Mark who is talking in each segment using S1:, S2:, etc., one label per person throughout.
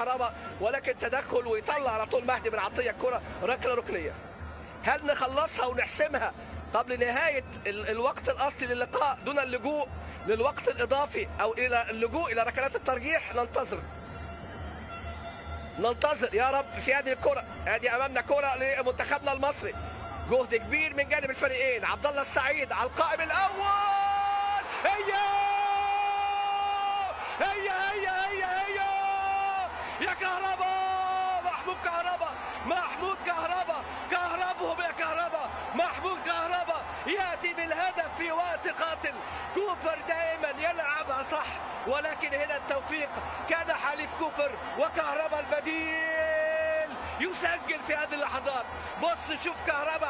S1: كهربا، ولكن تدخل ويطلع على طول مهدي بن عطيه الكره ركله ركنيه. هل نخلصها ونحسمها قبل نهايه الوقت الاصلي للقاء دون اللجوء للوقت الاضافي او الى اللجوء الى ركلات الترجيح؟ ننتظر يا رب في هذه الكره. ادي امامنا كره لمنتخبنا المصري، جهد كبير من جانب الفريقين. عبد الله السعيد على القائم الاول، هي يا كهربا، محمود كهربا كهربهم يا كهربا. محمود كهربا ياتي بالهدف في وقت قاتل. كوبر دائما يلعبها صح، ولكن هنا التوفيق كان حليف كوبر، وكهربا البديل يسجل في هذه اللحظات. بص شوف كهربا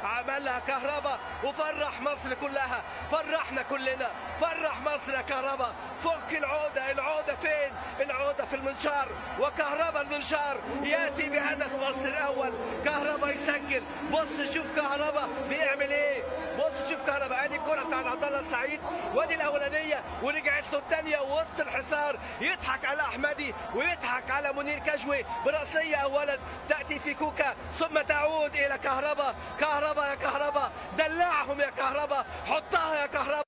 S1: عملها كهربا وفرح مصر كلها، فرحنا كلنا، فرح مصر يا كهربا. فك العودة فين؟ العودة في المنشار، وكهربا المنشار ياتي بهدف مصر الاول. كهربا يسجل. بص شوف كهربا بيعمل ايه، بص شوف كهربا. ادي الكرة بتاعت عبد الله السعيد، وادي الاولانية ورجعت له الثانية وسط الحصار. يضحك على احمدي ويضحك على منير كجوي برأسية اولا، تأتي في كوكا ثم تعود الى كهربا. كهربا يا كهربا، دلعهم يا كهربا، حطها يا كهربا.